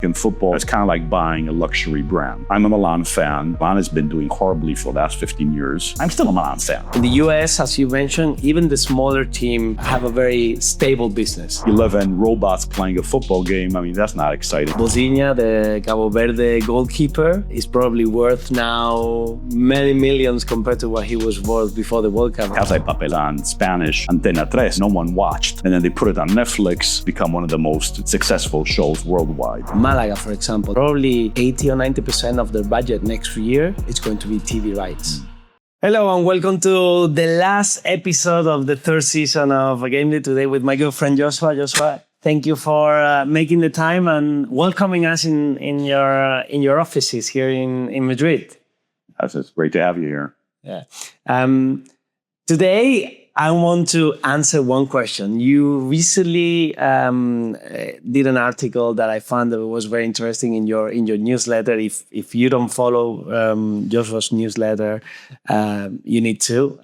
In football, it's kind of like buying a luxury brand. I'm a Milan fan. Milan has been doing horribly for the last 15 years. I'm still a Milan fan. In the US, as you mentioned, even the smaller team have a very stable business. 11 robots playing a football game. I mean, that's not exciting. Vozinha, the Cabo Verde goalkeeper, is probably worth now many millions compared to what he was worth before the World Cup. Casa de Papel on Spanish, Antena 3, no one watched. And then they put it on Netflix, become one of the most successful shows worldwide. Malaga, for example, probably 80 or 90% of their budget next year is going to be TV rights. Hello and welcome to the last episode of the third season of Gameday today with my good friend Joshua. Joshua, thank you for making the time and welcoming us in your offices here in Madrid. It's great to have you here. Yeah. Today, I want to answer one question. You recently did an article that I found that was very interesting in your newsletter. If you don't follow Joshua's newsletter, you need to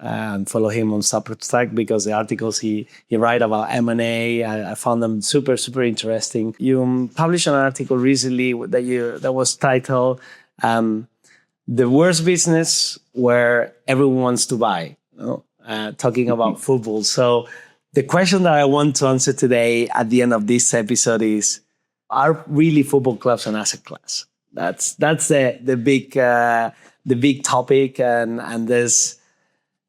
follow him on Substack because the articles he write about M&A, I found them super, super interesting. You published an article recently that was titled "The Worst Business Where Everyone Wants to Buy." Talking about football. So the question that I want to answer today at the end of this episode is, are really football clubs an asset class? That's the big topic, and there's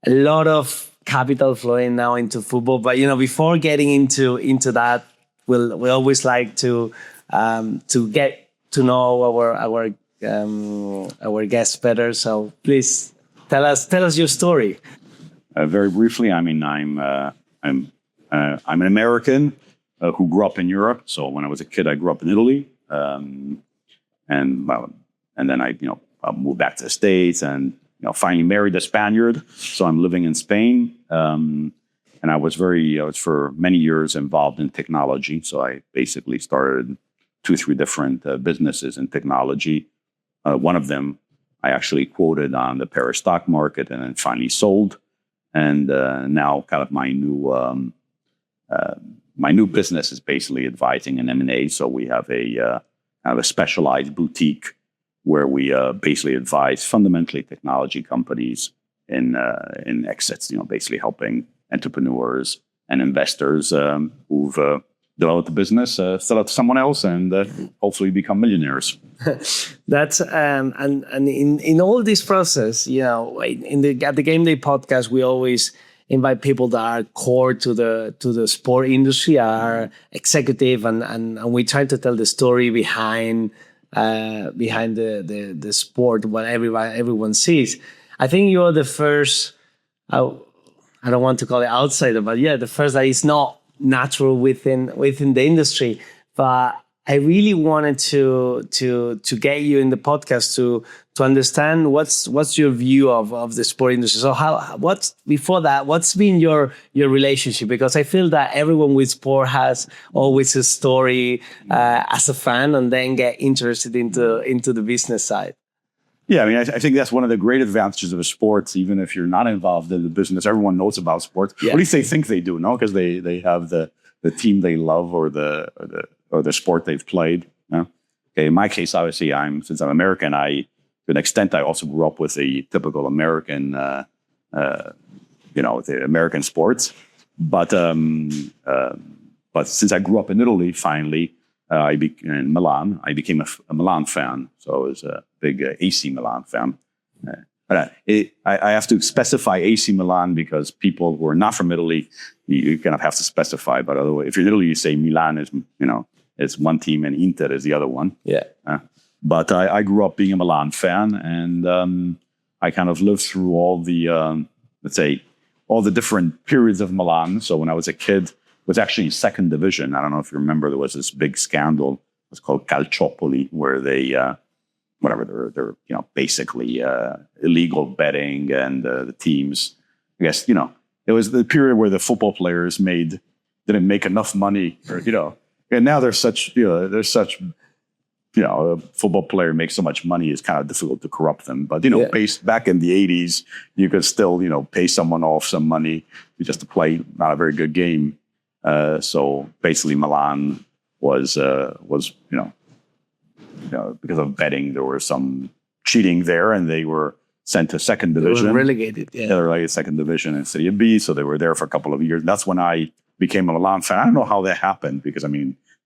a lot of capital flowing now into football. But before getting into that, we always like to get to know our guests better. So please tell us your story. Very briefly, I mean, I'm an American who grew up in Europe. So when I was a kid, I grew up in Italy, and then I moved back to the States, and finally married a Spaniard. So I'm living in Spain, and I was for many years involved in technology. So I basically started 2 or 3 different businesses in technology. One of them I actually quoted on the Paris stock market, and then finally sold. And now, kind of my new business is basically advising in M&A. So we have a specialized boutique where we basically advise fundamentally technology companies in exits. Basically helping entrepreneurs and investors who've developed the business, sell it to someone else, and hopefully become millionaires. That's and in all this process, at the Gameday Podcast, we always invite people that are core to the sport industry, are executive, and we try to tell the story behind the sport, what everyone sees. I think you're the first. I don't want to call it outsider, but the first that is not natural within the industry. But I really wanted to get you in the podcast to understand what's your view of the sport industry. So what's been your relationship? Because I feel that everyone with sport has always a story as a fan, and then get interested into the business side. Yeah, I mean, I think that's one of the great advantages of sports. Even if you're not involved in the business, everyone knows about sports. Yeah. Or at least they think they do, no? Because they have the team they love or the sport they've played. No? Okay, in my case, obviously, since I'm American, to an extent, I also grew up with a typical American, the American sports. But since I grew up in Italy, finally. In Milan, I became a Milan fan, so I was a big AC Milan fan. But I have to specify AC Milan because people who are not from Italy, you kind of have to specify. But otherwise, if you're in Italy, you say Milan is, it's one team and Inter is the other one. Yeah. But I grew up being a Milan fan, and I kind of lived through all the, all the different periods of Milan. So when I was a kid, was actually in second division. I don't know if you remember, there was this big scandal. It was called Calciopoli, where they, they're basically illegal betting, and the teams, I guess, it was the period where the football players didn't make enough money, and now a football player makes so much money, it's kind of difficult to corrupt them. But, back in the 80s, you could still, pay someone off some money just to play not a very good game. So basically Milan was because of betting, there was some cheating there, and they were sent to second division. They were relegated. Yeah, they were like second division in Serie B, so they were there for a couple of years. That's when I became a Milan fan. I don't know how that happened because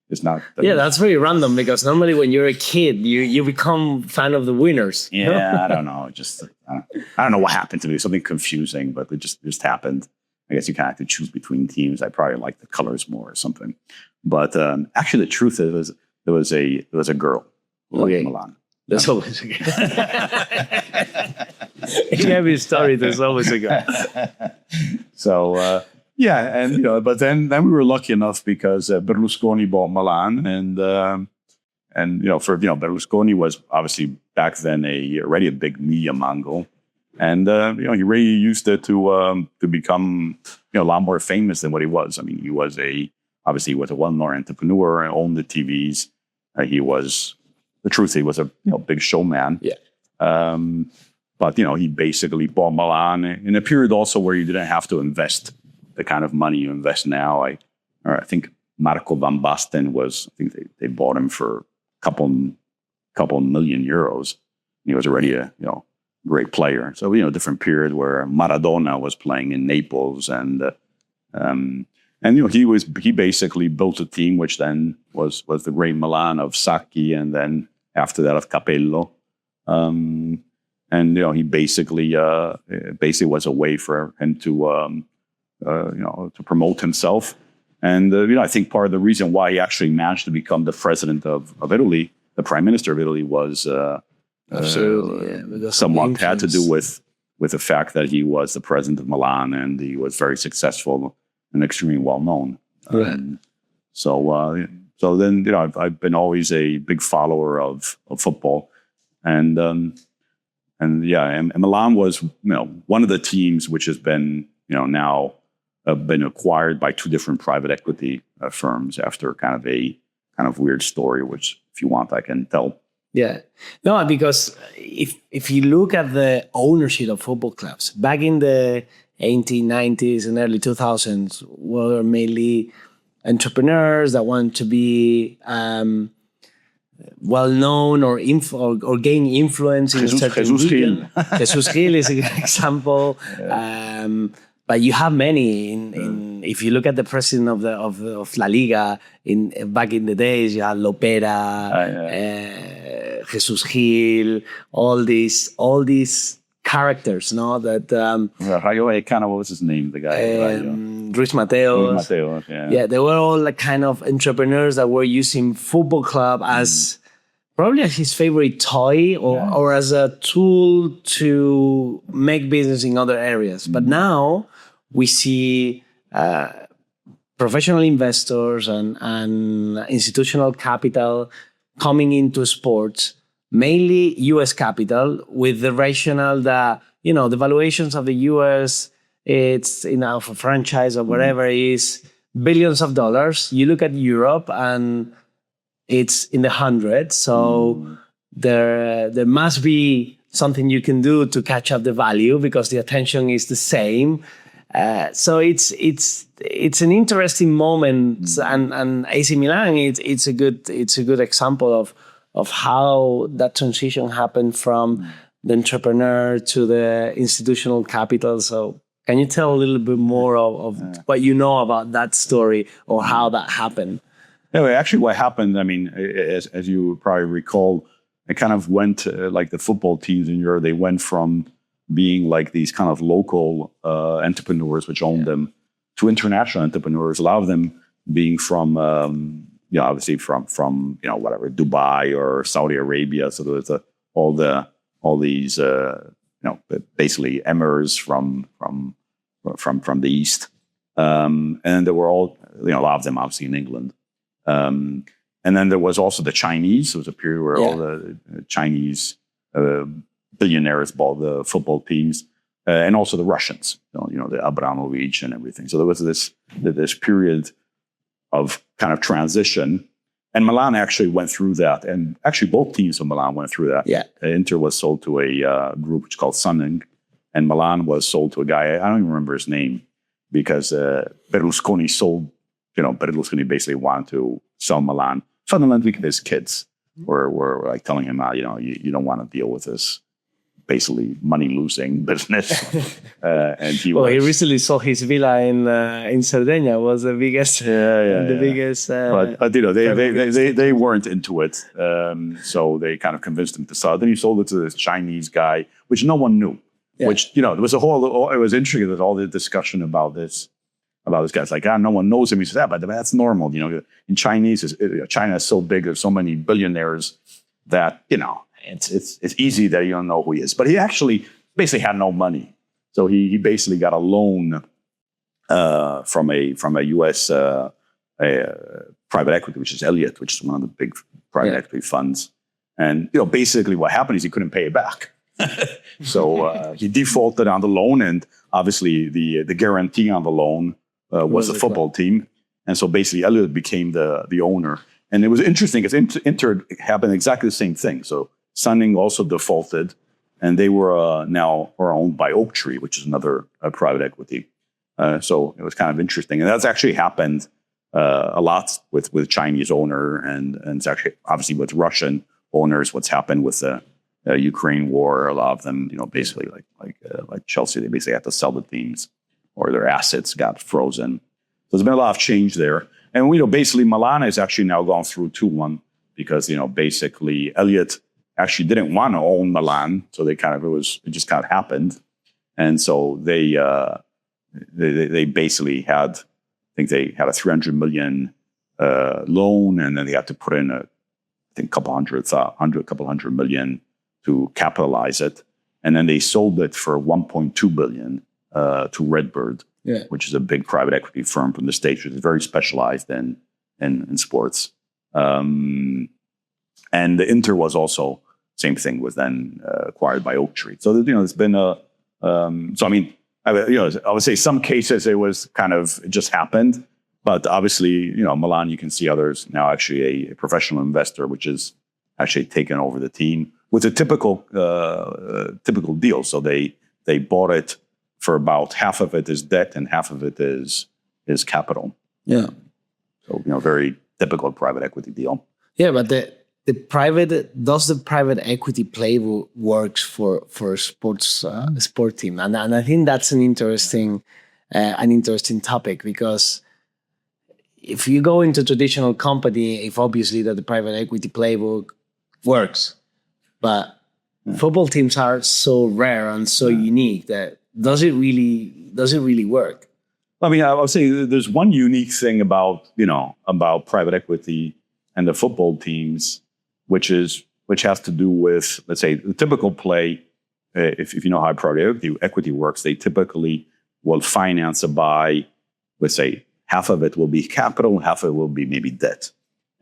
it's not. That's very random because normally when you're a kid, you become fan of the winners. Yeah, I don't know. Just I don't know what happened to me. Something confusing, but it just happened. I guess you kind of have to choose between teams. I probably like the colors more or something. But actually, the truth is, there was a girl who liked Milan. There's always a girl. In every story, there's always a girl. So and but then we were lucky enough because Berlusconi bought Milan, and Berlusconi was obviously back then already a big media mogul. And he really used it to become a lot more famous than what he was. I mean, he was a well-known entrepreneur and owned the TVs. He was a big showman. Yeah. But he basically bought Milan in a period also where you didn't have to invest the kind of money you invest now. I think Marco van Basten they bought him for a couple million euros. He was already a great player. So different period where Maradona was playing in Naples, and he basically built a team which then was the great Milan of Sacchi, and then after that of Capello, and he basically was a way for him to promote himself. And I think part of the reason why he actually managed to become the president of Italy, the prime minister of Italy, was absolutely somewhat had to do with the fact that he was the president of Milan and he was very successful and extremely well known. Right. So then I've been always a big follower of football, and Milan was one of the teams which has been now been acquired by two different private equity firms after kind of weird story, which if you want I can tell. Yeah. No, because if you look at the ownership of football clubs, back in the 1890s and early 2000s, were mainly entrepreneurs that want to be well-known or gain influence in a certain region. Jesus Gil is a good example. Yeah. But you have many if you look at the president of La Liga back in the days, you had Lopera, Jesus Gil, all these characters, no? That Rayo, kind of, what was his name? The guy, Ruiz Mateos. Yeah, they were all like kind of entrepreneurs that were using football club as probably as his favorite toy or as a tool to make business in other areas. But now we see professional investors and institutional capital coming into sports, mainly U.S. capital, with the rationale that, the valuations of the U.S., it's, for a franchise or whatever is billions of dollars. You look at Europe and it's in the hundreds. So there must be something you can do to catch up the value because the attention is the same. So it's an interesting moment, and AC Milan it's a good example of how that transition happened from the entrepreneur to the institutional capital. So can you tell a little bit more of what you know about that story or how that happened? Anyway, actually, what happened, I mean, as you probably recall, it kind of went like the football teams in Europe. They went from being like these kind of local entrepreneurs which owned them to international entrepreneurs, a lot of them being from obviously from whatever, Dubai or Saudi Arabia. So there was all these basically emirs from the east, and there were all a lot of them obviously in England, and then there was also the Chinese. There was a period where all the Chinese billionaires bought the football teams, and also the Russians, the Abramovich and everything. So there was this period of kind of transition, and Milan actually went through that. And actually, both teams of Milan went through that. Yeah, Inter was sold to a group which is called Sunning, and Milan was sold to a guy, I don't even remember his name, because Berlusconi sold. Berlusconi basically wanted to sell Milan fundamentally to his kids. were like telling him, you don't want to deal with this basically money-losing business. And he recently sold his villa in Sardinia. Was the biggest, biggest. But they weren't into it, so they kind of convinced him to sell it. Then he sold it to this Chinese guy, which no one knew. Yeah. Which there was it was interesting. There's all the discussion about this guy. It's like, no one knows him. He says, but that's normal. In Chinese, China is so big. There's so many billionaires that it's easy that you don't know who he is. But he actually basically had no money, so he basically got a loan from a U.S. Private equity, which is Elliott, which is one of the big private equity funds. And basically what happened is he couldn't pay it back. So he defaulted on the loan, and obviously the guarantee on the loan was the football team. And so basically Elliott became the owner. And it was interesting because Inter happened exactly the same thing. So Sunning also defaulted, and they were now owned by Oaktree, which is another private equity. So it was kind of interesting. And that's actually happened a lot with Chinese owner, and it's actually obviously with Russian owners, what's happened with the Ukraine war. A lot of them, basically like Chelsea, they basically had to sell the teams or their assets got frozen. So there's been a lot of change there. And, basically Milan has actually now gone through 2-1 because, basically Elliott actually didn't want to own Milan. So it just kind of happened. And so they basically had a 300 million loan, and then they had to put in a couple hundred million to capitalize it. And then they sold it for 1.2 billion to Redbird, which is a big private equity firm from the States, which is very specialized in sports. And the Inter was also same thing, was then acquired by Oaktree. So there's been I would say some cases it just happened, but obviously Milan, you can see others now actually a professional investor, which is actually taken over the team with a typical deal. So they bought it for about half of it is debt and half of it is capital. Yeah. So very typical private equity deal. Yeah, but the private equity playbook works for sport team, and I think that's an interesting topic, because if you go into traditional company, if obviously that the private equity playbook works, but football teams are so rare and so unique that does it really work? I mean, I would say there's one unique thing about private equity and the football teams, which has to do with, let's say, the typical play. If you know how private equity works, they typically will finance by, let's say, half of it will be capital, half of it will be maybe debt,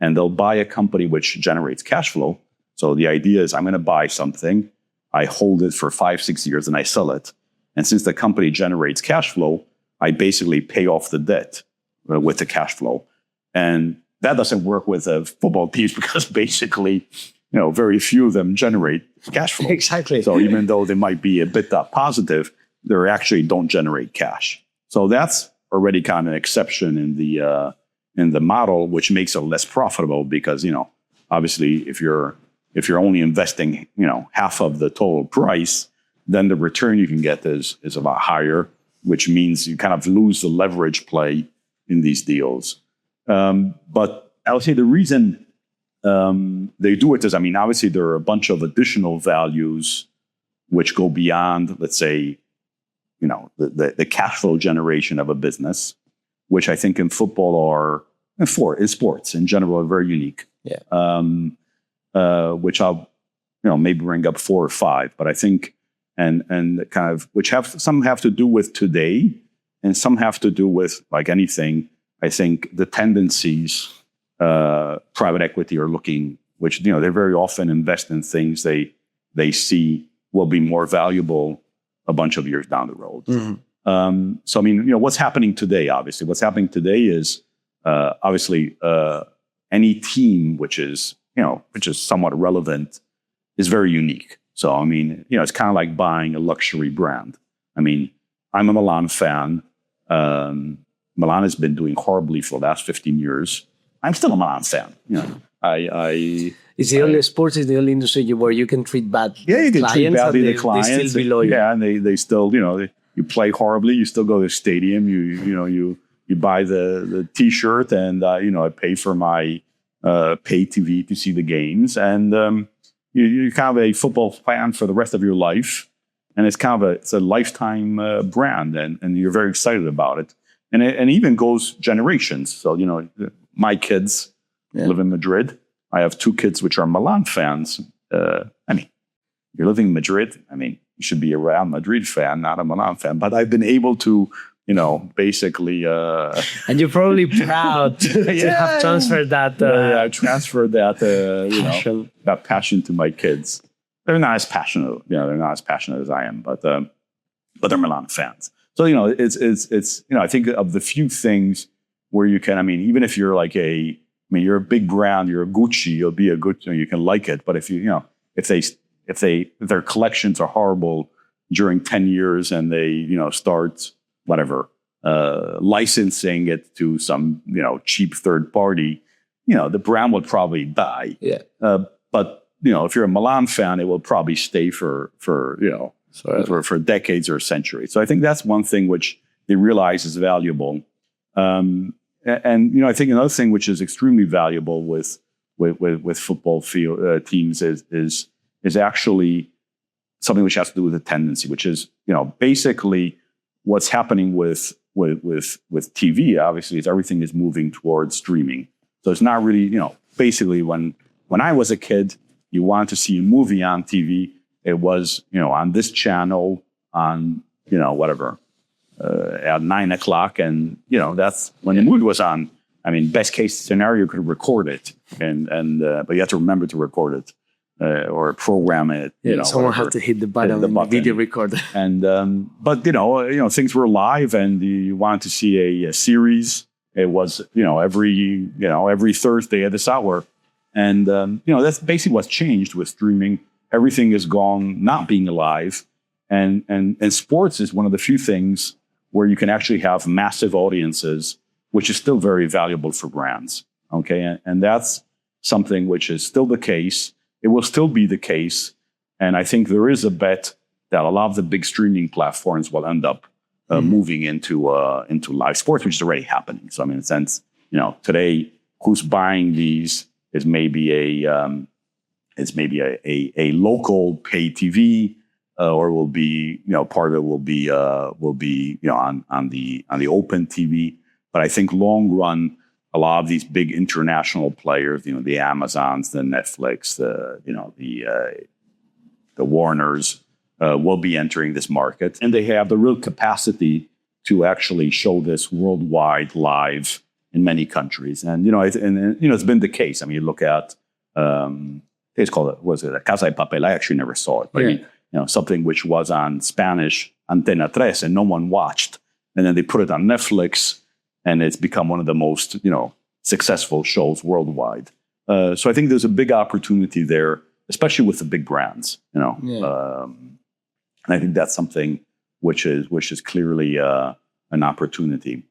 and they'll buy a company which generates cash flow. So the idea is, I'm going to buy something, I hold it for 5-6 years, and I sell it. And since the company generates cash flow, I basically pay off the debt with the cash flow. And that doesn't work with football teams because basically, very few of them generate cash flow. Exactly. So even though they might be a bit positive, they actually don't generate cash. So that's already kind of an exception in the model, which makes it less profitable because, obviously if you're only investing, half of the total price, then the return you can get is a lot higher, which means you kind of lose the leverage play in these deals. But I would say the reason they do it is, obviously there are a bunch of additional values which go beyond, let's say, the cash flow generation of a business, which I think in football in sports in general are very unique. Yeah. Which I'll, maybe bring up 4 or 5, but I think, and kind of, which some have to do with today and some have to do with, like anything, I think the tendencies private equity are looking, which, they very often invest in things they see will be more valuable a bunch of years down the road. Mm-hmm. So, what's happening today, obviously, is obviously any team which is somewhat relevant is very unique. So, it's kind of like buying a luxury brand. I'm a Milan fan. Milan has been doing horribly for the last 15 years. I'm still a Milan fan. It's the only sports is the only industry where you can treat bad you can clients treat badly and the clients. they still be loyal. Yeah, and they still, you play horribly, you still go to the stadium, you buy the T-shirt, and I pay for my pay TV to see the games, and you're kind of a football fan for the rest of your life, and it's kind of it's a lifetime brand, and you're very excited about it, and it even goes generations. So my kids live in Madrid. I have 2 kids which are Milan fans. You're living in Madrid. You should be a Real Madrid fan, not a Milan fan. But I've been able to, basically. And you're probably proud to have transferred that. I transferred that, passion. That passion to my kids. They're not as passionate. They're not as passionate as I am, but they're Milan fans. So it's I think of the few things where you can. Even if you're like you're a big brand, you're a Gucci, you'll be a good, you can like it. But if if their collections are horrible during 10 years and they, start licensing it to some, cheap third party, the brand will probably die. Yeah. But if you're a Milan fan, it will probably stay for decades or centuries. So I think that's one thing which they realize is valuable. And I think another thing which is extremely valuable with football field teams is actually something which has to do with the tendency, which is basically what's happening with TV. Obviously, is everything is moving towards streaming. So it's not really basically when I was a kid, you wanted to see a movie on TV. It was on this channel on at 9 o'clock, and that's when the movie was on. Best case scenario, you could record it, but you have to remember to record it or program it. Someone had to hit the button on the video recorder. And but things were live, and you wanted to see a series. It was every Thursday at this hour, and that's basically what's changed with streaming. Everything is gone, not being live, and sports is one of the few things where you can actually have massive audiences, which is still very valuable for brands. Okay, and that's something which is still the case. It will still be the case, and I think there is a bet that a lot of the big streaming platforms will end up moving into live sports, which is already happening. So, in a sense, today, who's buying these is maybe a local pay TV. Or will be, part of it will be on the open TV. But I think long run, a lot of these big international players, the Amazons, the Netflix, the Warners, will be entering this market, and they have the real capacity to actually show this worldwide live in many countries. And it's been the case. You look at it's called Casa de Papel. I actually never saw it, but something which was on Spanish, Antena 3, and no one watched. And then they put it on Netflix, and it's become one of the most, successful shows worldwide. So I think there's a big opportunity there, especially with the big brands, and I think that's something which is clearly an opportunity.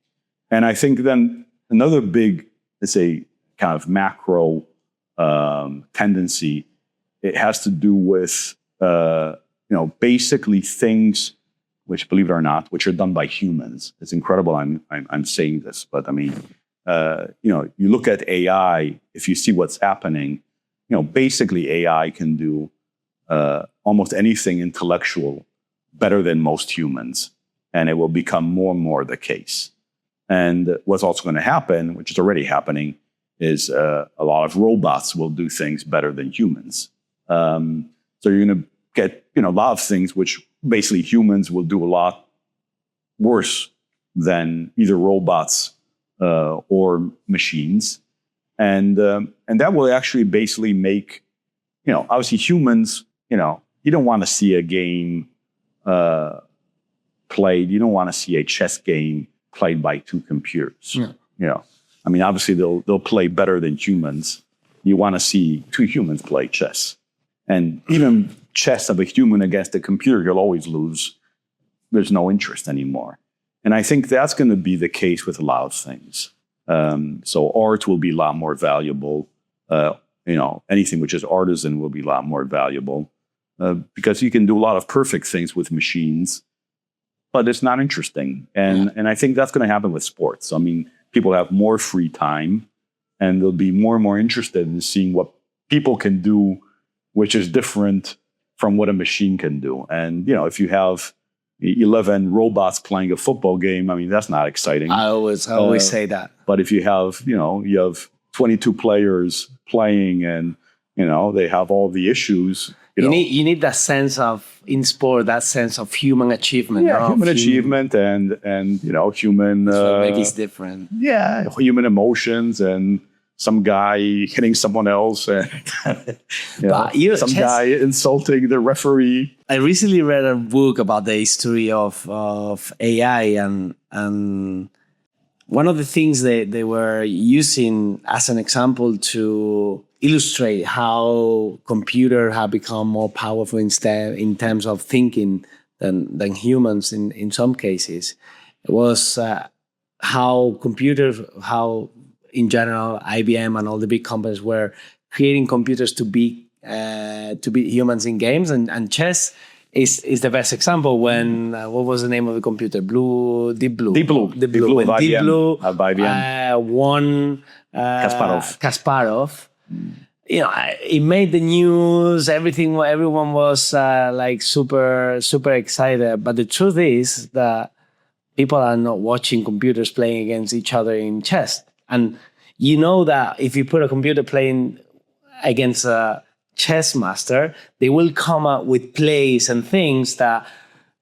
And I think then another big, let's say, kind of macro tendency, it has to do with basically things which, believe it or not, which are done by humans. It's incredible I'm saying this, but you look at AI, if you see what's happening, basically AI can do almost anything intellectual better than most humans, and it will become more and more the case. And what's also going to happen, which is already happening, is a lot of robots will do things better than humans. So you're going to get a lot of things which basically humans will do a lot worse than either robots or machines, and that will actually basically make obviously humans. You don't want to see a game played. You don't want to see a chess game played by 2 computers. Yeah. Obviously they'll play better than humans. You want to see 2 humans play chess, and even chess of a human against a computer, you'll always lose. There's no interest anymore. And I think that's going to be the case with a lot of things. So art will be a lot more valuable. anything which is artisan will be a lot more valuable because you can do a lot of perfect things with machines, but it's not interesting. And I think that's going to happen with sports. I mean, people have more free time, and they'll be more and more interested in seeing what people can do, which is different from what a machine can do. And, if you have 11 robots playing a football game, I mean, that's not exciting. I always say that. But if you have, you have 22 players playing and, they have all the issues. You need that sense of, in sport, that sense of human achievement. Yeah, human achievement and human... what makes it different. Yeah, human emotions and some guy hitting someone else and some guy insulting the referee. I recently read a book about the history of AI and one of the things they were using as an example to illustrate how computers have become more powerful in terms of thinking than humans in some cases, was how in general IBM and all the big companies were creating computers to beat humans in games, and chess is the best example. When what was the name of the computer? Deep Blue. When Deep Blue won Kasparov. It made the news. Everyone was super excited. But the truth is that people are not watching computers playing against each other in chess. And that if you put a computer playing against a chess master, they will come up with plays and things that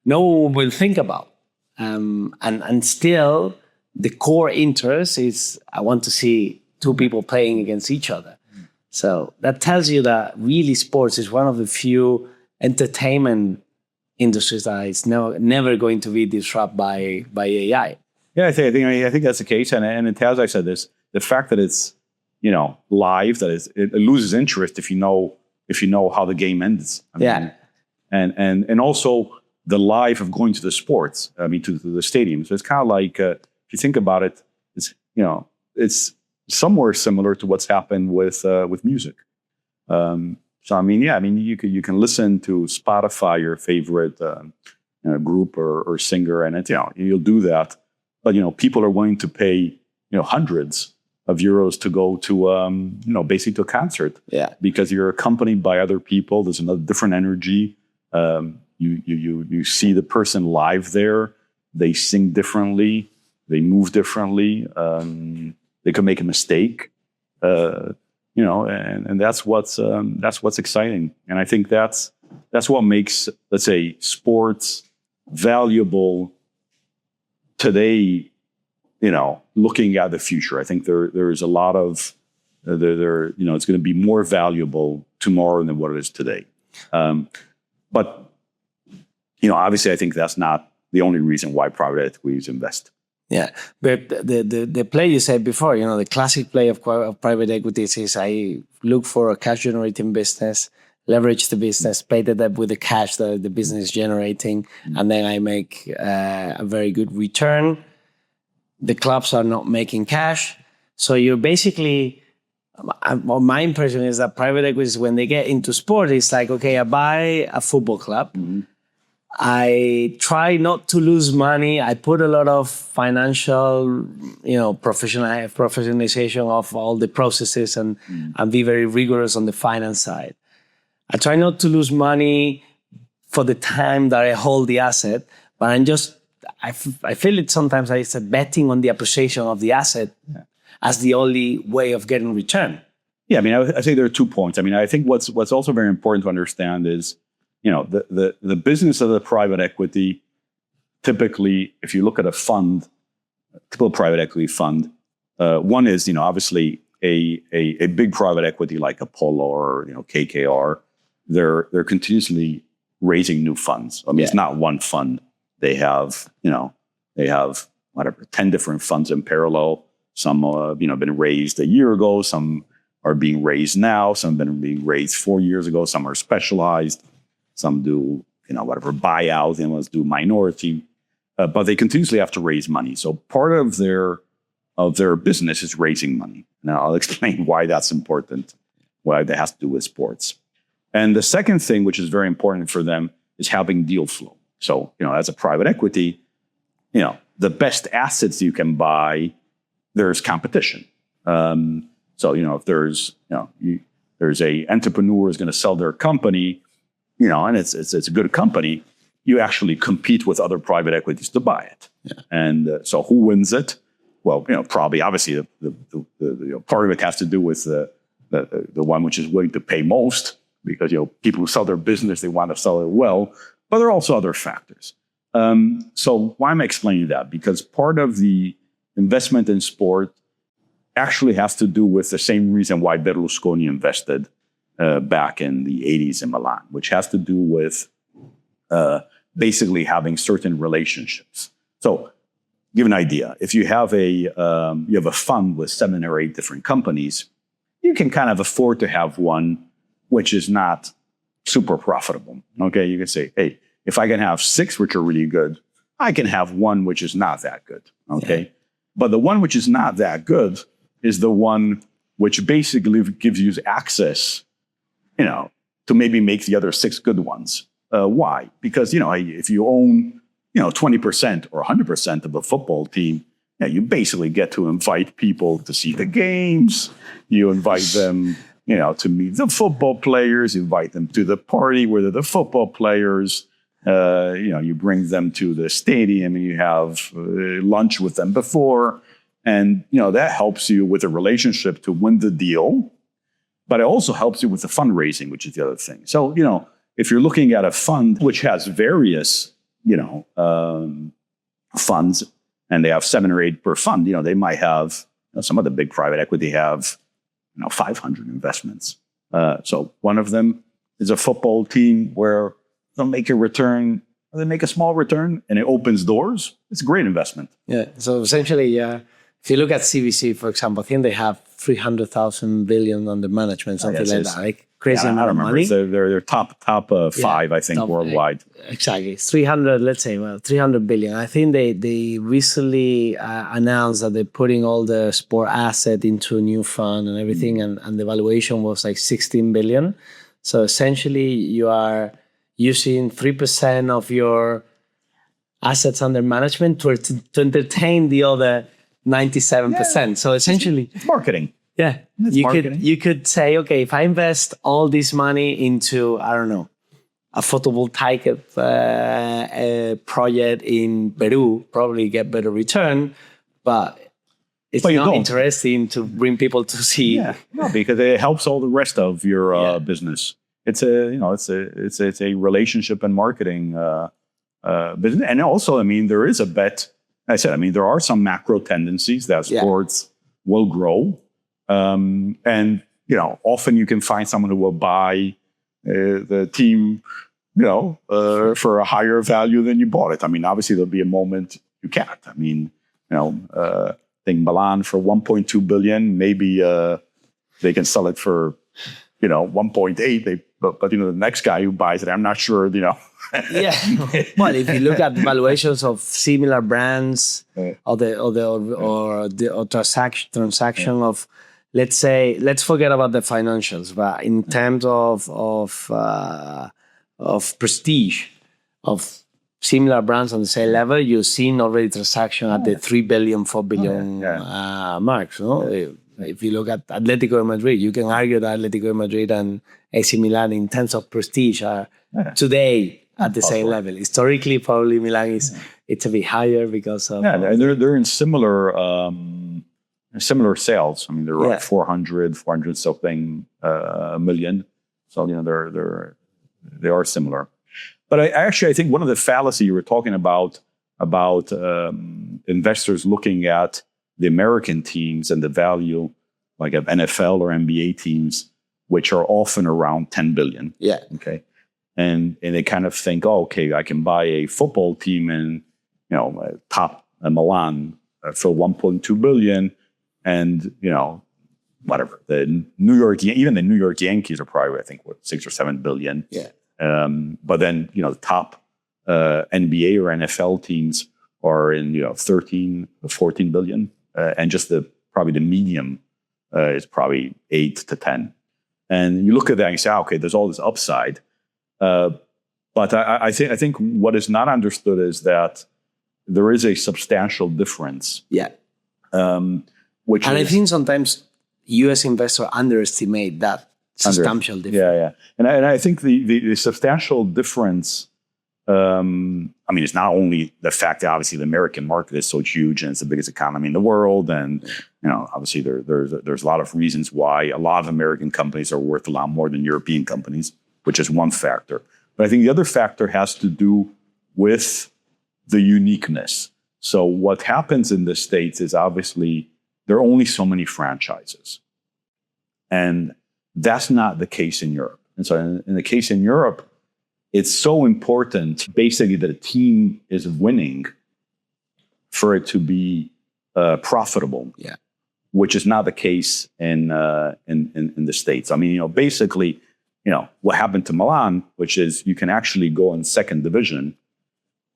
no one will think about. And still, the core interest is I want to see two people playing against each other. So that tells you that really sports is one of the few entertainment industries that is never going to be disrupted by AI. Yeah, I think that's the case, and as I said, the fact that it's live, that it loses interest if you know how the game ends. And also the life of going to the sports. I mean, to the stadium. So it's kind of like if you think about it, it's somewhere similar to what's happened with music. So you can listen to Spotify, your favorite group or singer, and you'll do that. But people are willing to pay hundreds of euros to go to basically to a concert. Yeah. Because you're accompanied by other people. There's another different energy. You see the person live there. They sing differently. They move differently. They could make a mistake. And that's what's exciting. And I think that's what makes, let's say, sports valuable today, looking at the future. I think there's a lot of, it's going to be more valuable tomorrow than what it is today. But, obviously I think that's not the only reason why private equities invest. Yeah, but the play you said before, the classic play of private equities is I look for a cash generating business, leverage the business, pay the debt with the cash that the business is generating, and then I make a very good return. The clubs are not making cash. So you're basically, my impression is that private equities, when they get into sport, it's like, okay, I buy a football club. Mm-hmm. I try not to lose money. I put a lot of financial, professionalization of all the processes and be very rigorous on the finance side. I try not to lose money for the time that I hold the asset, but I feel it sometimes it's a betting on the appreciation of the asset as the only way of getting return. Yeah, I think there are 2 points. I think what's also very important to understand is, the business of the private equity, typically, if you look at a fund, typical private equity fund, one is, obviously a big private equity like Apollo or, KKR, they're continuously raising new funds. It's not one fund. They have 10 different funds in parallel. Some been raised a year ago. Some are being raised now. Some have been being raised 4 years ago. Some are specialized. Some do, buyout, and others do minority, but they continuously have to raise money. So part of their business is raising money. Now I'll explain why that's important that has to do with sports. And the second thing, which is very important for them, is having deal flow. So, as a private equity, the best assets you can buy, there's competition. So, if there's a entrepreneur who's going to sell their company, and it's a good company, you actually compete with other private equities to buy it. Yeah. And so who wins it? Well, probably obviously the part of it has to do with the one which is willing to pay most, because people who sell their business, they want to sell it well, but there are also other factors. So why am I explaining that? Because part of the investment in sport actually has to do with the same reason why Berlusconi invested back in the 80s in Milan, which has to do with basically having certain relationships. So give an idea. If you have a fund with 7 or 8 different companies, you can kind of afford to have one which is not super profitable. Okay, you can say, hey, if I can have 6 which are really good, I can have one which is not that good. Okay, yeah. But the one which is not that good is the one which basically gives you access, to maybe make the other 6 good ones. Why? Because if you own 20% or 100% of a football team, you basically get to invite people to see the games. You invite them, to meet the football players. You invite them to the party where they're the football players. You bring them to the stadium and you have lunch with them before. And, that helps you with a relationship to win the deal. But it also helps you with the fundraising, which is the other thing. So, if you're looking at a fund which has various, funds, and they have 7 or 8 per fund, they might have, some of the big private equity have, 500 investments. So one of them is a football team where they'll make a return, or they make a small return, and it opens doors. It's a great investment. Yeah. So essentially, if you look at CVC, for example, I think they have 300,000 billion under management, something like that, like crazy amount of money. They're top 5, I think, worldwide. Exactly. 300 billion. I think they recently announced that they're putting all the sport asset into a new fund and everything, and the valuation was like 16 billion. So essentially, you are using 3% of your assets under management to entertain the other 97%. Yeah. So essentially, it's marketing. Yeah, you could say, okay, if I invest all this money into, I don't know, a photovoltaic project in Peru, probably get better return, but it's not interesting to bring people to see. Yeah, no, because it helps all the rest of your business. It's a relationship and marketing business, and also, there is a bet. There are some macro tendencies that sports will grow. And, often you can find someone who will buy the team, for a higher value than you bought it. Obviously there'll be a moment you can't. I think Milan for 1.2 billion, maybe they can sell it for, 1.8. But the next guy who buys it, I'm not sure, Yeah. Well, if you look at the valuations of similar brands or the transaction of, let's forget about the financials, but in terms of prestige of similar brands on the same level, you've seen already transaction at the 3 billion, 4 billion marks. No? Yeah. If you look at Atletico de Madrid, you can argue that Atletico de Madrid and AC Milan in terms of prestige are today at the same level. Historically, probably Milan it's a bit higher because of... Yeah, they're in similar sales. They're like 400 something million. So, they are similar. But I think one of the fallacy you were talking about investors looking at the American teams and the value like of NFL or NBA teams, which are often around 10 billion. Yeah. Okay. And they kind of think, I can buy a football team in, top Milan for 1.2 billion. And, whatever. The New York Yankees are probably, I think, 6 or 7 billion. Yeah. But then, the top NBA or NFL teams are in, 13 or 14 billion. And just probably the medium is probably 8 to 10. And you look at that and you say, okay, there's all this upside. But I think what is not understood is that there is a substantial difference. Yeah. I think sometimes U.S. investors underestimate that substantial difference. Yeah. And I think the substantial difference, it's not only the fact that obviously the American market is so huge and it's the biggest economy in the world. And, obviously there's a lot of reasons why a lot of American companies are worth a lot more than European companies, which is one factor. But I think the other factor has to do with the uniqueness. So what happens in the States is obviously there are only so many franchises. And that's not the case in Europe. And so in the case in Europe, it's so important basically that a team is winning for it to be profitable. Yeah. Which is not the case in the States. Basically, what happened to Milan, which is you can actually go in second division,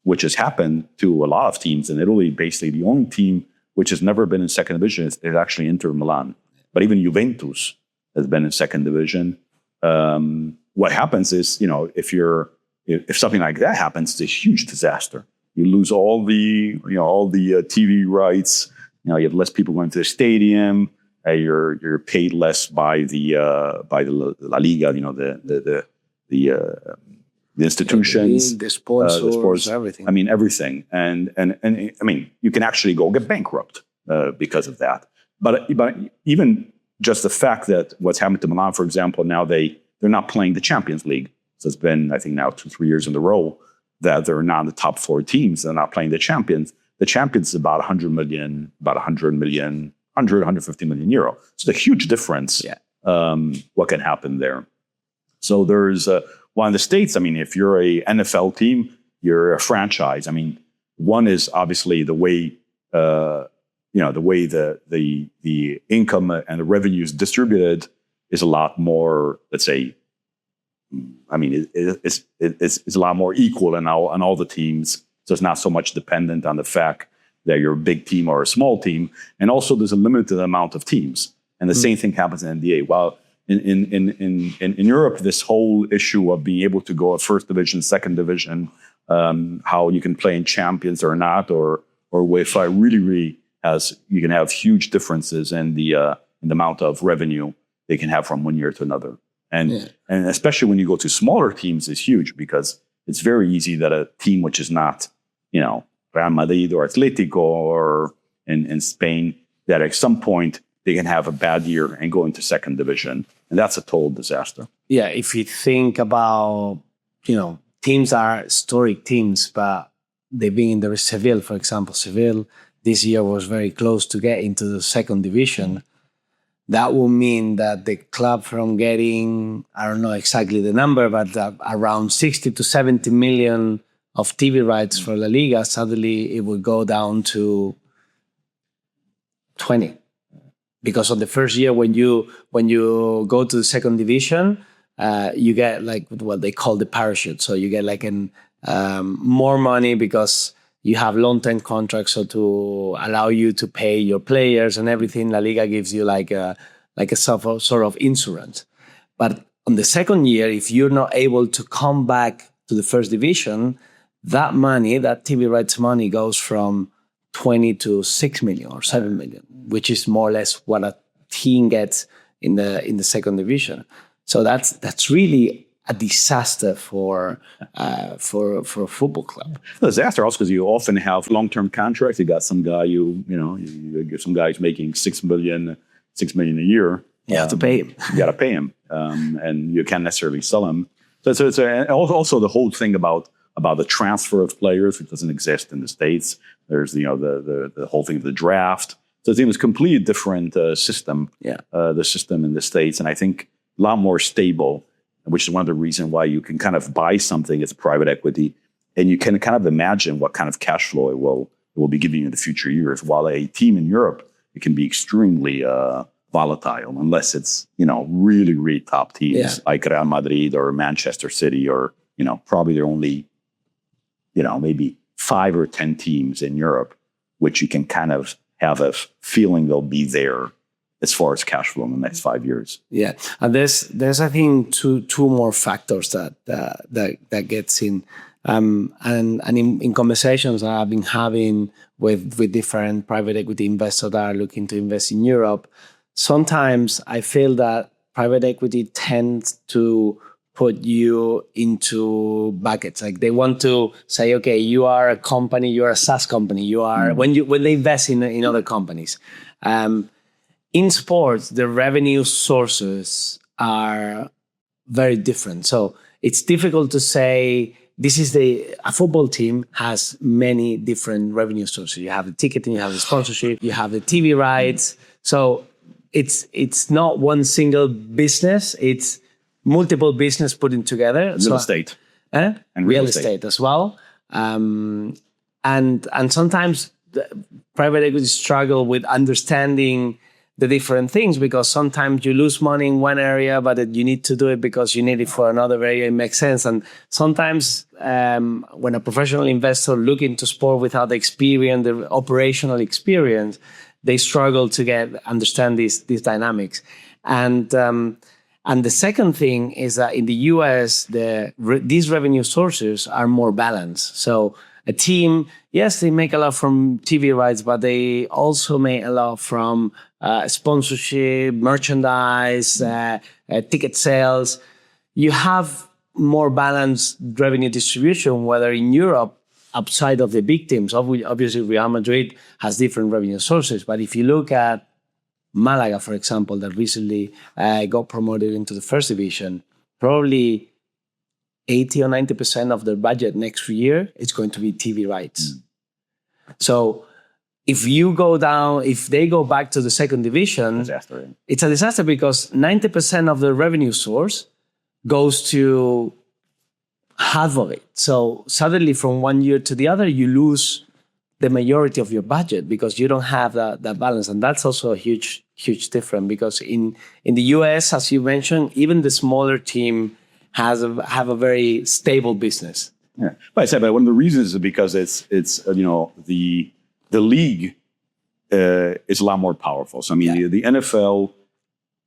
which has happened to a lot of teams in Italy. Basically, the only team which has never been in second division is actually Inter Milan. But even Juventus has been in second division. What happens is, if something like that happens, it's a huge disaster. You lose all the TV rights. You have less people going to the stadium. You're paid less by the La Liga. The institutions, the sponsors, everything. Everything, and you can actually go get bankrupt because of that. But even just the fact that what's happened to Milan, for example, now they're not playing the Champions League. So it's been, I think, now 2-3 years in a row that they're not in the top 4 teams. They're not playing the Champions. The Champions is about 100 million, 150 million euro. So it's a huge difference. Yeah. What can happen there? So there's one in the States. If you're a NFL team, you're a franchise. One is obviously the way the income and the revenue is distributed is a lot more. Let's say, it's a lot more equal on all the teams. So it's not so much dependent on the fact that you're a big team or a small team. And also there's a limited amount of teams. And the same thing happens in NBA. While in Europe, this whole issue of being able to go at first division, second division, how you can play in champions or not, or UEFA really you can have huge differences in the amount of revenue they can have from one year to another. And especially when you go to smaller teams, it's huge because it's very easy that a team which is not, Real Madrid or Atletico or in Spain, that at some point they can have a bad year and go into second division. And that's a total disaster. Yeah, if you think about, teams are historic teams, but they've been in the Seville, for example. Seville this year was very close to get into the second division. That would mean that the club from getting, I don't know exactly the number, but around 60 to 70 million of TV rights for La Liga, suddenly it would go down to 20. Because on the first year, when you go to the second division, you get like what they call the parachute. So you get like more money because you have long-term contracts, so to allow you to pay your players and everything. La Liga gives you like a sort of insurance. But on the second year, if you're not able to come back to the first division, that money, that TV rights money, goes from 20 to 6 million or 7 million, which is more or less what a team gets in the second division. So that's really a disaster for a football club. A disaster also because you often have long-term contracts. You got some guy you give some guys making 6 million a year. You have to pay him. You got to pay him, and you can't necessarily sell him. So it's also the whole thing about the transfer of players, which doesn't exist in the States. There's the whole thing of the draft. So it's a completely different system. Yeah, the system in the States, and I think a lot more stable, which is one of the reasons why you can kind of buy something as a private equity, and you can kind of imagine what kind of cash flow it will be giving you in the future years. While a team in Europe, it can be extremely volatile unless it's really, really top teams like Real Madrid or Manchester City, or probably there are only maybe 5 or 10 teams in Europe which you can kind of have a feeling they'll be there as far as cash flow in the next 5 years. Yeah, and there's I think two more factors that gets in, and in conversations that I've been having with different private equity investors that are looking to invest in Europe, sometimes I feel that private equity tends to put you into buckets. Like they want to say, okay, you are a company, you're a SaaS company. You are when they invest in other companies. In sports, the revenue sources are very different. So it's difficult to say a football team has many different revenue sources. You have the ticketing, you have the sponsorship, you have the TV rights. So it's not one single business. It's multiple business putting together. Real estate. And real estate as well. And sometimes private equity struggle with understanding the different things, because sometimes you lose money in one area, but you need to do it because you need it for another area. It makes sense. And sometimes when a professional investor look into sport without the experience, the operational experience, they struggle to understand these dynamics. And the second thing is that in the US, these revenue sources are more balanced. So a team, yes, they make a lot from TV rights, but they also make a lot from sponsorship, merchandise, ticket sales. You have more balanced revenue distribution, whether in Europe, outside of the big teams. Obviously, Real Madrid has different revenue sources. But if you look at Malaga, for example, that recently got promoted into the first division, probably 80 or 90% of their budget next year is going to be TV rights. So if they go back to the second division, it's a disaster, because 90% of the revenue source goes to half of it. So suddenly from one year to the other, you lose the majority of your budget because you don't have that balance. And that's also a huge difference, because in the US, as you mentioned, even the smaller team have a very stable business. Yeah, but one of the reasons is because it's the league is a lot more powerful. So the NFL,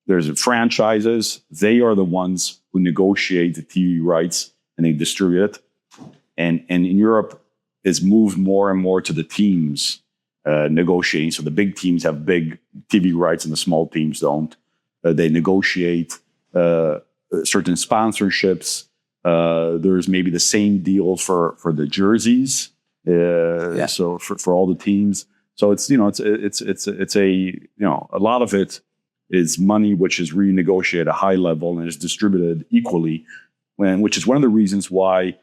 there's franchises. They are the ones who negotiate the TV rights and they distribute it. And in Europe, it's moved more and more to the teams negotiating. So the big teams have big TV rights and the small teams don't. They negotiate certain sponsorships. There's maybe the same deal for the jerseys. So for all the teams. So it's a lot of it is money which is renegotiated at a high level and is distributed equally, which is one of the reasons why,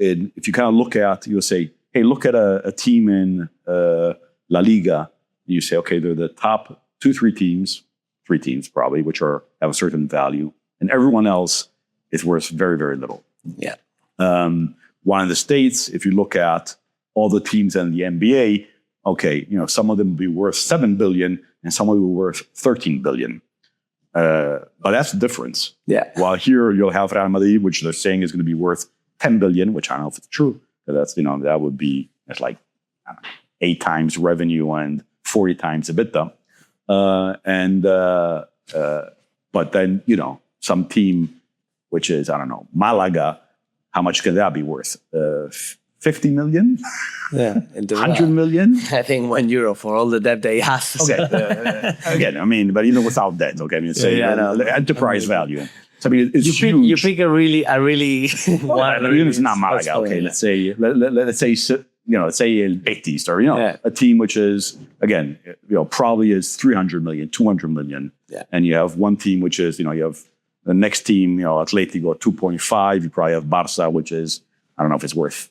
if you kind of look at, you'll say, hey, look at a team in La Liga. You say, okay, they're the top 3 teams probably, which have a certain value, and everyone else is worth very, very little. Yeah. One in the States, if you look at all the teams in the NBA, okay, some of them will be worth $7 billion and some will be worth $13 billion. But that's the difference. Yeah. While here you'll have Real Madrid, which they're saying is going to be worth $10 billion, which I don't know if it's true. But that's, that would be, it's like 8 times revenue and 40 times EBITDA. But then, some team, which is, I don't know, Malaga, how much can that be worth? 50 million? Yeah. 100 million? I think €1 for all the debt they have. Okay. Again, but without debt, okay? Enterprise value. So it's huge. You pick a really it's not Malaga. Okay, let's say El Betis, or a team which is, again, probably is 300 million, 200 million. Yeah. And you have one team which is, you have the next team, Atletico 2.5. You probably have Barca, which is, I don't know if it's worth,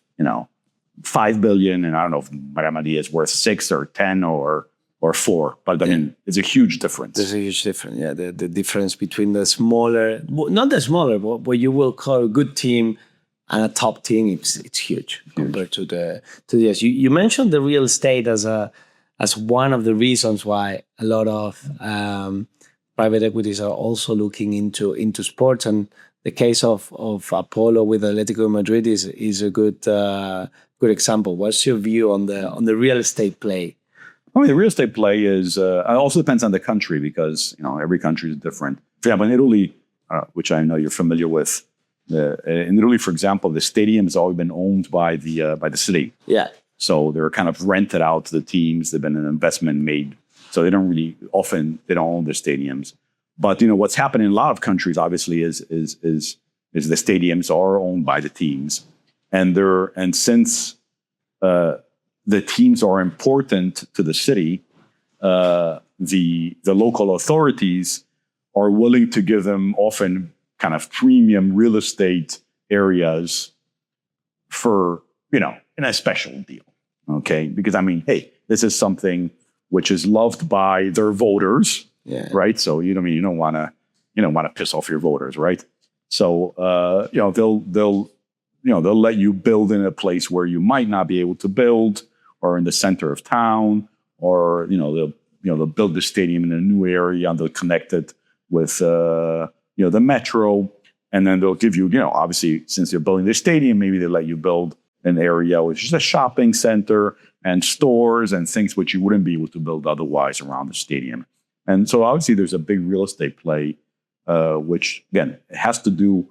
5 billion, and I don't know if Real Madrid is worth 6 or 10 or 4. But I mean, it's a huge difference. There's a huge difference. Yeah, the difference between the smaller, not the smaller, but what you will call a good team and a top team, it's huge compared to the US. You mentioned the real estate as one of the reasons why a lot of private equities are also looking into sports, and the case of Apollo with Atletico Madrid is a good example. What's your view on the real estate play? I mean, the real estate play is it also depends on the country because every country is different. For example, in Italy, which I know you're familiar with, in Italy, for example, the stadium has always been owned by the city. Yeah. So they're kind of rented out to the teams. They've been an investment made. So they don't own their stadiums. But what's happened in a lot of countries, obviously, is the stadiums are owned by the teams, and since the teams are important to the city, the local authorities are willing to give them often kind of premium real estate areas for in a special deal. Okay, because hey, this is something which is loved by their voters, right? So you don't want to piss off your voters, right? So they'll let you build in a place where you might not be able to build, or in the center of town, or they'll build the stadium in a new area and they'll connect it with the metro, and then they'll give you obviously, since you're building the stadium, maybe they let you build an area which is a shopping center and stores and things which you wouldn't be able to build otherwise around the stadium. And so obviously there's a big real estate play, which again has to do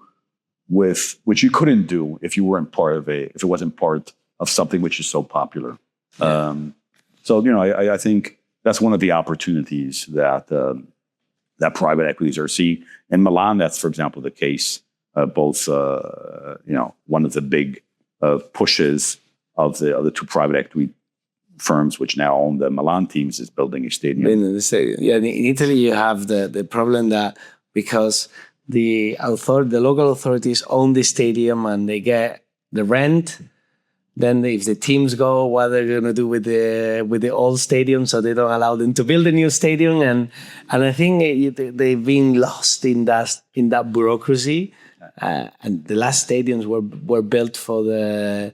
with which you couldn't do if you weren't part of if it wasn't part of something which is so popular. I think that's one of the opportunities that private equities are seeing. In Milan, that's, for example, the case. Both one of the big pushes of the two private equity firms which now own the Milan teams is building a stadium. In the stadium. Yeah, in Italy you have the problem that because the local authorities own the stadium and they get the rent, then if the teams go, what they're going to do with the old stadium, so they don't allow them to build a new stadium, and I think they've been lost in that bureaucracy. And the last stadiums were built for the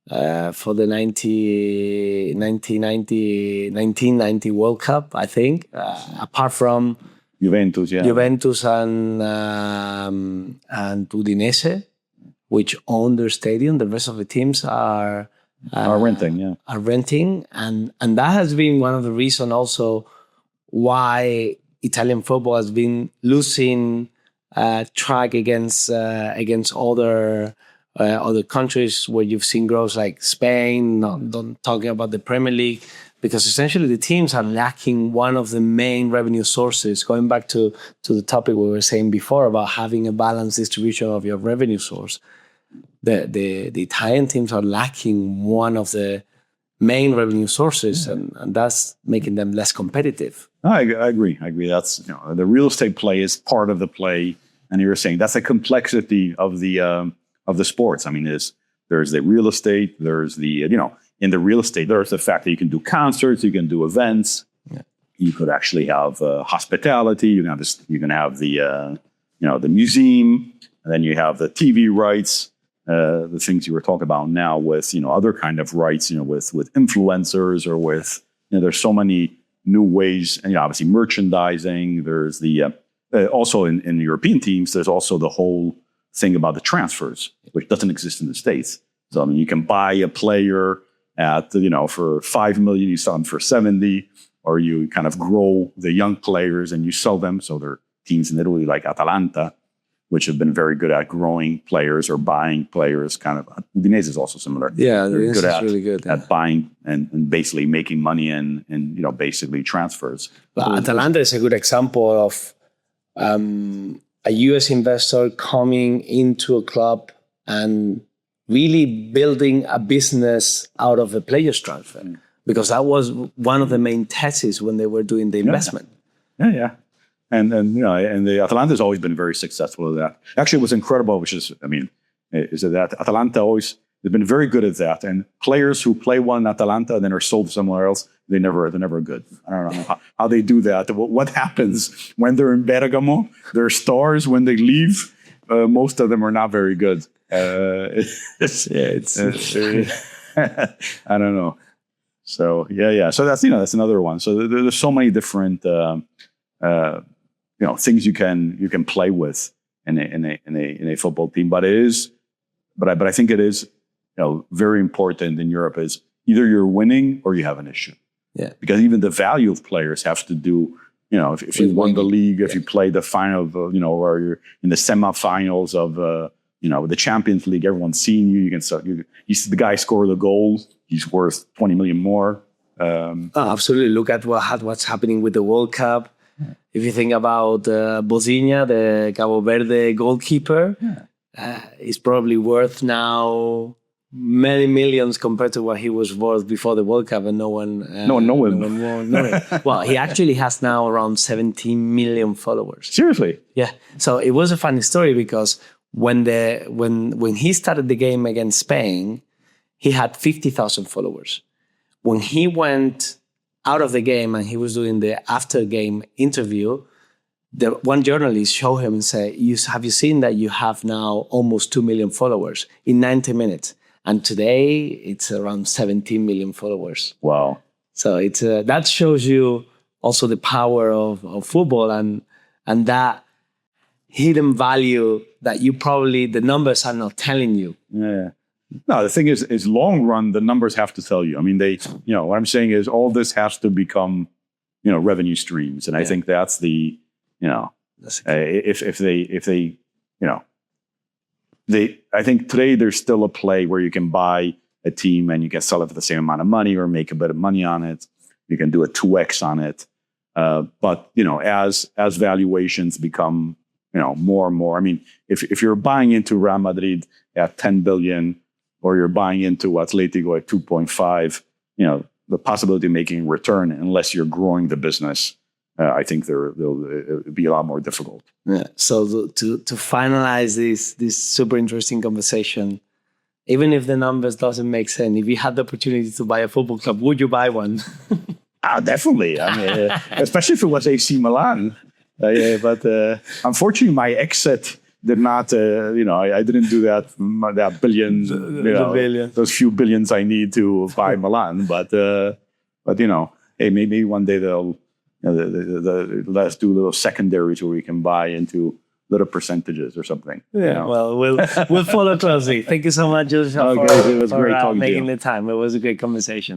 1990 World Cup, I think. Apart from Juventus and Udinese, which own their stadium. The rest of the teams are renting, and that has been one of the reasons also why Italian football has been losing track against other countries where you've seen growth like Spain. Not talking about the Premier League, because essentially the teams are lacking one of the main revenue sources. Going back to the topic we were saying before about having a balanced distribution of your revenue source, the Italian teams are lacking one of the main revenue sources, and that's making them less competitive. I agree. That's the real estate play is part of the play, and you were saying that's the complexity of the sports. I mean, there's the real estate, there's the in the real estate, there's the fact that you can do concerts, you can do events, you could actually have hospitality, you can have the museum, and then you have the TV rights, the things you were talking about now with other kind of rights, with influencers or with there's so many new ways, and obviously merchandising. There's the also in European teams, there's also the whole thing about the transfers, which doesn't exist in the States. So I mean, you can buy a player at for $5 million, you sell them for 70, or you kind of grow the young players and you sell them. So there are teams in Italy like Atalanta, which have been very good at growing players or buying players. Kind of Udinese is also similar. Yeah, they're really good at buying and basically making money and basically transfers. But Atalanta is a good example of a US investor coming into a club and really building a business out of a players transfer, because that was one of the main theses when they were doing the investment. Yeah. And the Atalanta has always been very successful at that. Actually, what's incredible, is that Atalanta they've been very good at that. And players who play well in Atalanta and then are sold somewhere else, they're never good. I don't know how they do that. What happens when they're in Bergamo? They're stars. When they leave, most of them are not very good. I don't know. So So that's another one. So there's so many different things you can play with in a football team. But I think it is very important in Europe is either you're winning or you have an issue. Yeah. Because even the value of players has to do, if you won the league, if you played the final of, or you're in the semifinals of, the Champions League, everyone's seeing you. You can start, you see the guy score the goal, he's worth 20 million more. Absolutely. Look at what's happening with the World Cup. If you think about vozinha, the Cabo Verde goalkeeper, is probably worth now many millions compared to what he was worth before the World Cup, and no one know him. Well, he actually has now around 17 million followers. Seriously? Yeah. So it was a funny story because when he started the game against Spain, he had 50,000 followers. When he went out of the game and he was doing the after-game interview, the one journalist showed him and said, have you seen that you have now almost 2 million followers in 90 minutes? And today it's around 17 million followers. Wow. So it's that shows you also the power of football and that hidden value that the numbers are not telling you. Yeah. No, the thing is long run, the numbers have to tell you. I mean, what I'm saying is all this has to become, revenue streams. And I think that's the, if they, I think today there's still a play where you can buy a team and you can sell it for the same amount of money or make a bit of money on it. You can do a 2x on it. But, as valuations become, more and more, I mean, if you're buying into Real Madrid at 10 billion, or you're buying into Atletico at 2.5, the possibility of making a return, unless you're growing the business, I think it'll be a lot more difficult. Yeah. So to finalize this super interesting conversation, even if the numbers doesn't make sense, if you had the opportunity to buy a football club, would you buy one? Definitely. I mean, especially if it was AC Milan. But unfortunately, my exit did not, I didn't do that billion, billion. Those few billions I need to buy Milan. But hey, maybe one day they'll, let's do little secondaries where we can buy into little percentages or something. Yeah, well, we'll follow closely. Thank you so much, Joshua, it was great talking to you. making the time. It was a great conversation.